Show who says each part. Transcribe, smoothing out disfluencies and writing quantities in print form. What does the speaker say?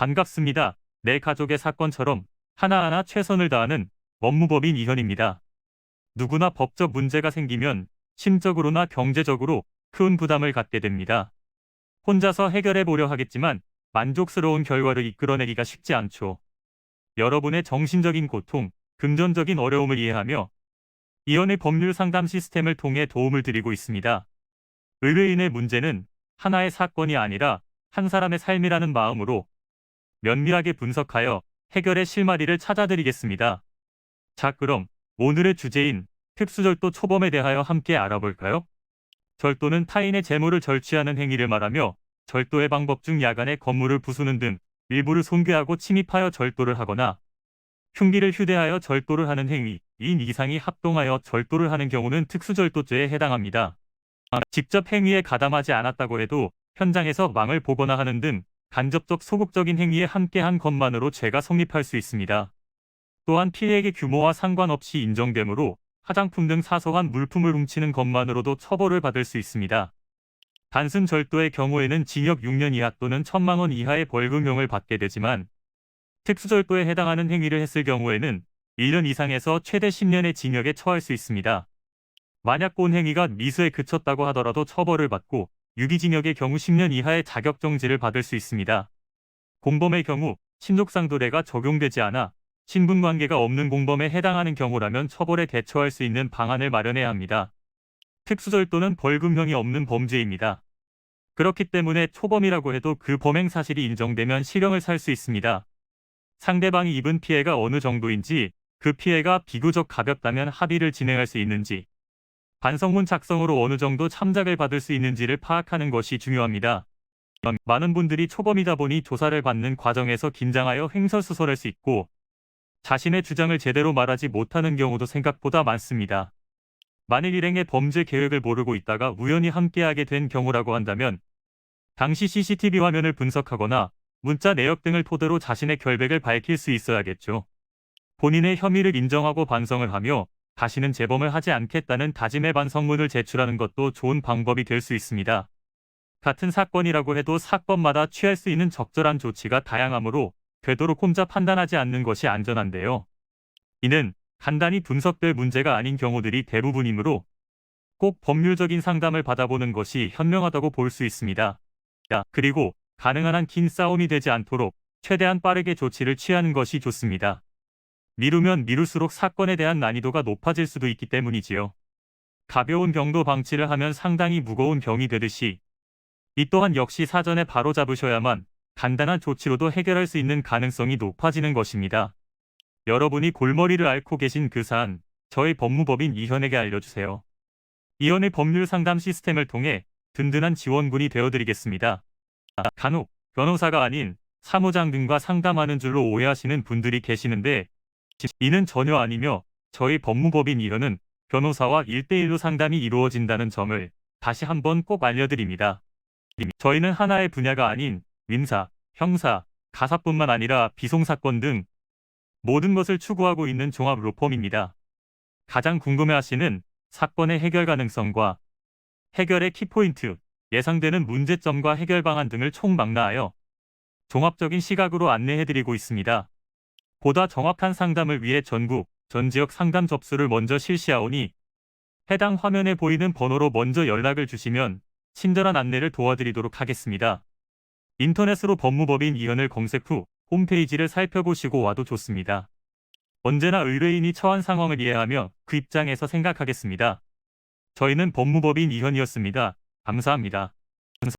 Speaker 1: 반갑습니다. 내 가족의 사건처럼 하나하나 최선을 다하는 법무법인 이현입니다. 누구나 법적 문제가 생기면 심적으로나 경제적으로 큰 부담을 갖게 됩니다. 혼자서 해결해 보려 하겠지만 만족스러운 결과를 이끌어내기가 쉽지 않죠. 여러분의 정신적인 고통, 금전적인 어려움을 이해하며 이현의 법률 상담 시스템을 통해 도움을 드리고 있습니다. 의뢰인의 문제는 하나의 사건이 아니라 한 사람의 삶이라는 마음으로 면밀하게 분석하여 해결의 실마리를 찾아드리겠습니다. 자, 그럼 오늘의 주제인 특수절도 초범에 대하여 함께 알아볼까요? 절도는 타인의 재물을 절취하는 행위를 말하며 절도의 방법 중 야간에 건물을 부수는 등 일부를 손괴하고 침입하여 절도를 하거나 흉기를 휴대하여 절도를 하는 행위, 인 이상이 합동하여 절도를 하는 경우는 특수절도죄에 해당합니다. 직접 행위에 가담하지 않았다고 해도 현장에서 망을 보거나 하는 등 간접적 소극적인 행위에 함께한 것만으로 죄가 성립할 수 있습니다. 또한 피해액의 규모와 상관없이 인정되므로 화장품 등 사소한 물품을 훔치는 것만으로도 처벌을 받을 수 있습니다. 단순 절도의 경우에는 징역 6년 이하 또는 1,000만 원 이하의 벌금형을 받게 되지만 특수절도에 해당하는 행위를 했을 경우에는 1년 이상에서 최대 10년의 징역에 처할 수 있습니다. 만약 본 행위가 미수에 그쳤다고 하더라도 처벌을 받고 유기징역의 경우 10년 이하의 자격정지를 받을 수 있습니다. 공범의 경우 친족상도례가 적용되지 않아 친분관계가 없는 공범에 해당하는 경우라면 처벌에 대처할 수 있는 방안을 마련해야 합니다. 특수절도는 벌금형이 없는 범죄입니다. 그렇기 때문에 초범이라고 해도 그 범행 사실이 인정되면 실형을 살 수 있습니다. 상대방이 입은 피해가 어느 정도인지, 그 피해가 비교적 가볍다면 합의를 진행할 수 있는지, 반성문 작성으로 어느 정도 참작을 받을 수 있는지를 파악하는 것이 중요합니다. 많은 분들이 초범이다 보니 조사를 받는 과정에서 긴장하여 횡설수설할 수 있고 자신의 주장을 제대로 말하지 못하는 경우도 생각보다 많습니다. 만일 일행의 범죄 계획을 모르고 있다가 우연히 함께하게 된 경우라고 한다면 당시 CCTV 화면을 분석하거나 문자 내역 등을 토대로 자신의 결백을 밝힐 수 있어야겠죠. 본인의 혐의를 인정하고 반성을 하며 다시는 재범을 하지 않겠다는 다짐의 반성문을 제출하는 것도 좋은 방법이 될 수 있습니다. 같은 사건이라고 해도 사건마다 취할 수 있는 적절한 조치가 다양하므로 되도록 혼자 판단하지 않는 것이 안전한데요. 이는 간단히 분석될 문제가 아닌 경우들이 대부분이므로 꼭 법률적인 상담을 받아보는 것이 현명하다고 볼 수 있습니다. 그리고 가능한 한 긴 싸움이 되지 않도록 최대한 빠르게 조치를 취하는 것이 좋습니다. 미루면 미룰수록 사건에 대한 난이도가 높아질 수도 있기 때문이지요. 가벼운 병도 방치를 하면 상당히 무거운 병이 되듯이 이 또한 역시 사전에 바로잡으셔야만 간단한 조치로도 해결할 수 있는 가능성이 높아지는 것입니다. 여러분이 골머리를 앓고 계신 그 사안, 저희 법무법인 이현에게 알려주세요. 이현의 법률 상담 시스템을 통해 든든한 지원군이 되어드리겠습니다. 간혹 변호사가 아닌 사무장 등과 상담하는 줄로 오해하시는 분들이 계시는데 이는 전혀 아니며 저희 법무법인 이현은 변호사와 1대1로 상담이 이루어진다는 점을 다시 한번 꼭 알려드립니다. 저희는 하나의 분야가 아닌 민사, 형사, 가사뿐만 아니라 비송사건 등 모든 것을 추구하고 있는 종합 로펌입니다. 가장 궁금해하시는 사건의 해결 가능성과 해결의 키포인트, 예상되는 문제점과 해결 방안 등을 총망라하여 종합적인 시각으로 안내해드리고 있습니다. 보다 정확한 상담을 위해 전국, 전 지역 상담 접수를 먼저 실시하오니 해당 화면에 보이는 번호로 먼저 연락을 주시면 친절한 안내를 도와드리도록 하겠습니다. 인터넷으로 법무법인 이현을 검색 후 홈페이지를 살펴보시고 와도 좋습니다. 언제나 의뢰인이 처한 상황을 이해하며 그 입장에서 생각하겠습니다. 저희는 법무법인 이현이었습니다. 감사합니다.